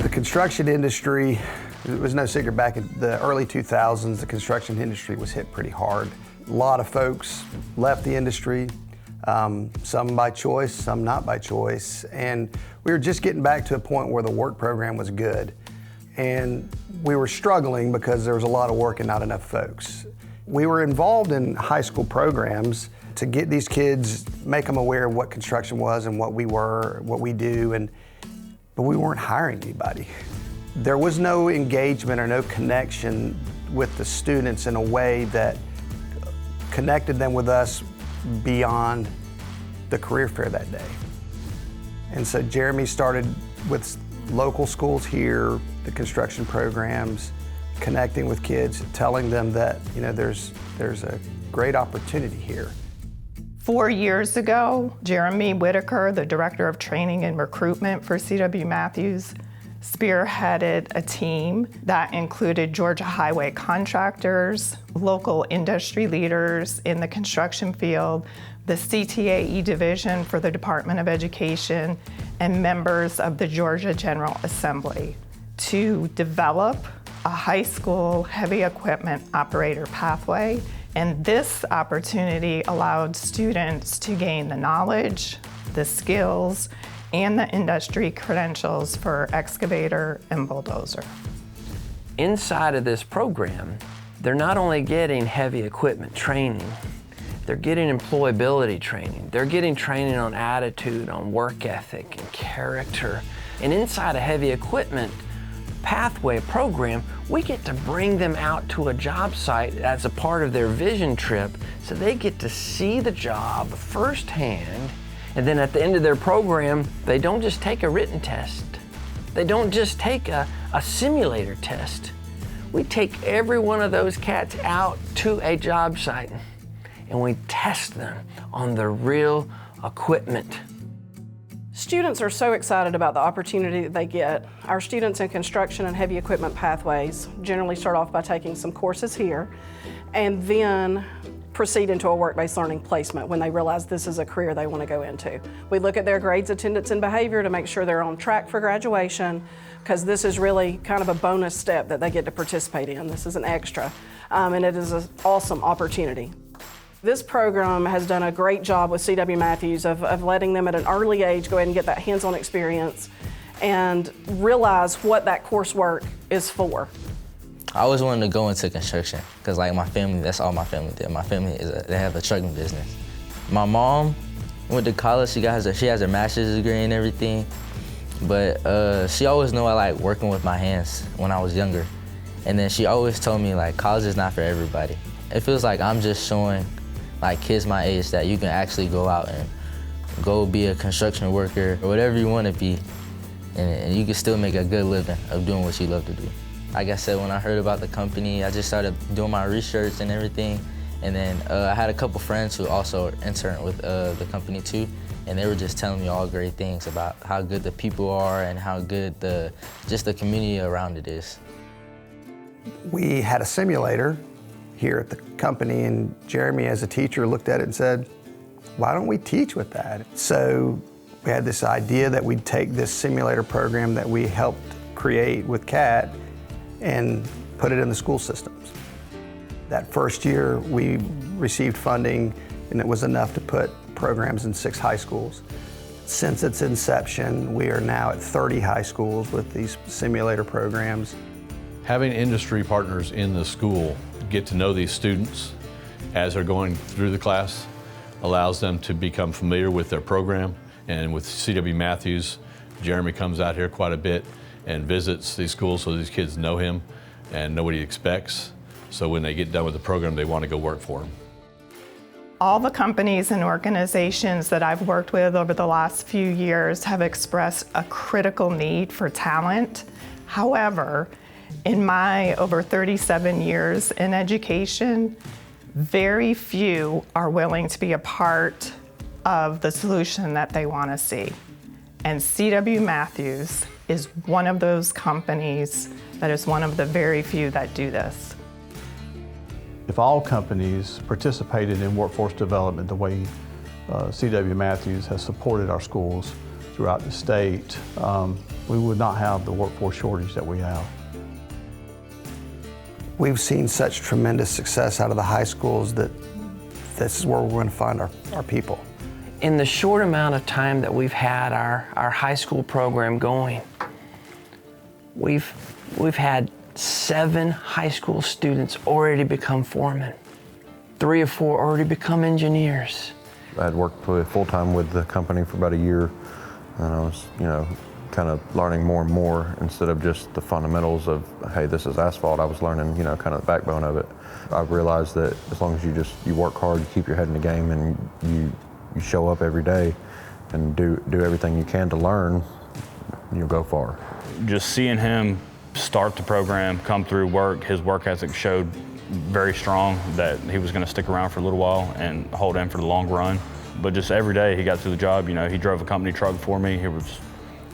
The construction industry, it was no secret back in the early 2000s, the construction industry was hit pretty hard. A lot of folks left the industry, some by choice, some not by choice, and we were just getting back to a point where the work program was good. And we were struggling because there was a lot of work and not enough folks. We were involved in high school programs to get these kids, make them aware of what construction was and what we were, what we do, but we weren't hiring anybody. There was no engagement or no connection with the students in a way that connected them with us beyond the career fair that day. And so Jeremy started with local schools here, the construction programs, connecting with kids, telling them that there's a great opportunity here. 4 years ago, Jeremy Whitaker, the Director of Training and Recruitment for C.W. Matthews, spearheaded a team that included Georgia highway contractors, local industry leaders in the construction field, the CTAE division for the Department of Education, and members of the Georgia General Assembly to develop a high school heavy equipment operator pathway. And this opportunity allowed students to gain the knowledge, the skills, and the industry credentials for excavator and bulldozer. Inside of this program, they're not only getting heavy equipment training, they're getting employability training. They're getting training on attitude, on work ethic, and character. And inside a heavy equipment pathway program, we get to bring them out to a job site as a part of their vision trip so they get to see the job firsthand. And then at the end of their program, they don't just take a written test. They don't just take a simulator test. We take every one of those cats out to a job site and we test them on the real equipment. Students are so excited about the opportunity that they get. Our students in construction and heavy equipment pathways generally start off by taking some courses here and then proceed into a work-based learning placement when they realize this is a career they want to go into. We look at their grades, attendance, and behavior to make sure they're on track for graduation, because this is really kind of a bonus step that they get to participate in. This is an extra, and it is an awesome opportunity. This program has done a great job with C.W. Matthews of letting them at an early age go ahead and get that hands-on experience and realize what that coursework is for. I always wanted to go into construction because like my family, that's all my family did. My family, they have a trucking business. My mom went to college, she has her master's degree and everything, but she always knew I like working with my hands when I was younger. And then she always told me like college is not for everybody. It feels like I'm just showing like kids my age that you can actually go out and go be a construction worker or whatever you want to be, and you can still make a good living of doing what you love to do. Like I said, when I heard about the company, I just started doing my research and everything, and then I had a couple friends who also interned with the company too, and they were just telling me all great things about how good the people are and how good just the community around it is. We had a simulator here at the company, and Jeremy as a teacher looked at it and said, why don't we teach with that? So we had this idea that we'd take this simulator program that we helped create with CAT and put it in the school systems. That first year we received funding, and it was enough to put programs in 6 high schools. Since its inception, we are now at 30 high schools with these simulator programs. Having industry partners in the school get to know these students as they're going through the class allows them to become familiar with their program. And with C.W. Matthews, Jeremy comes out here quite a bit and visits these schools so these kids know him and know what he expects. So when they get done with the program, they want to go work for him. All the companies and organizations that I've worked with over the last few years have expressed a critical need for talent. However, in my over 37 years in education, very few are willing to be a part of the solution that they want to see. And C.W. Matthews is one of those companies that is one of the very few that do this. If all companies participated in workforce development the way C.W. Matthews has supported our schools, throughout the state, we would not have the workforce shortage that we have. We've seen such tremendous success out of the high schools that this is where we're going to find our people. In the short amount of time that we've had our high school program going, we've had 7 high school students already become foremen. 3 or 4 already become engineers. I had worked full-time with the company for about a year, and I was, kind of learning more and more instead of just the fundamentals of, hey, this is asphalt. I was learning, kind of the backbone of it. I realized that as long as you work hard, you keep your head in the game, and you show up every day and do everything you can to learn, you'll go far. Just seeing him start the program, come through work, his work ethic showed very strong that he was going to stick around for a little while and hold in for the long run. But just every day he got through the job, he drove a company truck for me. He was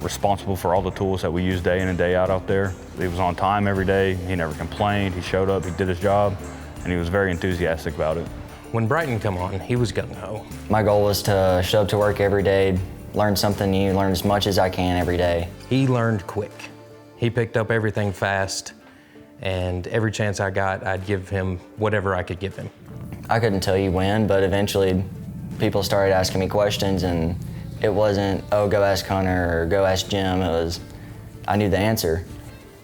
responsible for all the tools that we use day in and day out there. He was on time every day. He never complained. He showed up, he did his job, and he was very enthusiastic about it. When Brighton come on, he was gung-ho. My goal was to show up to work every day, learn something new, learn as much as I can every day. He learned quick. He picked up everything fast, and every chance I got, I'd give him whatever I could give him. I couldn't tell you when, but eventually people started asking me questions, and it wasn't, oh, go ask Hunter or go ask Jim. It was, I knew the answer.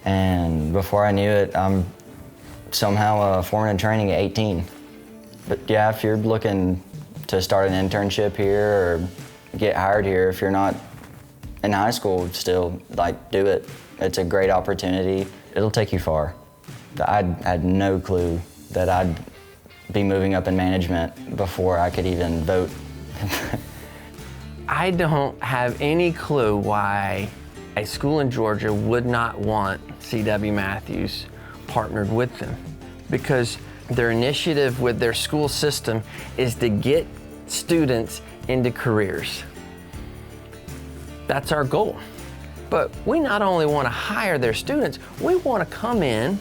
And before I knew it, I'm somehow a foreman in training at 18. But yeah, if you're looking to start an internship here or get hired here, if you're not in high school still, do it. It's a great opportunity. It'll take you far. I had no clue that I'd be moving up in management before I could even vote. I don't have any clue why a school in Georgia would not want C.W. Matthews partnered with them, because their initiative with their school system is to get students into careers. That's our goal. But we not only want to hire their students, we want to come in,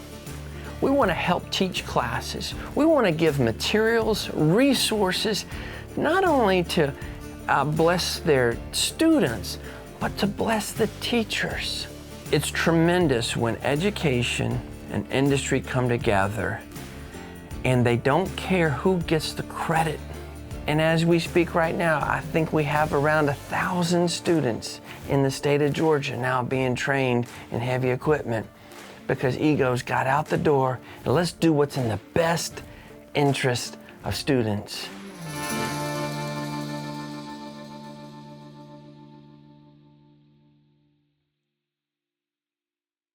we want to help teach classes, we want to give materials, resources, not only to bless their students, but to bless the teachers. It's tremendous when education and industry come together and they don't care who gets the credit. And as we speak right now, I think we have around 1,000 students in the state of Georgia now being trained in heavy equipment because egos got out the door, and let's do what's in the best interest of students.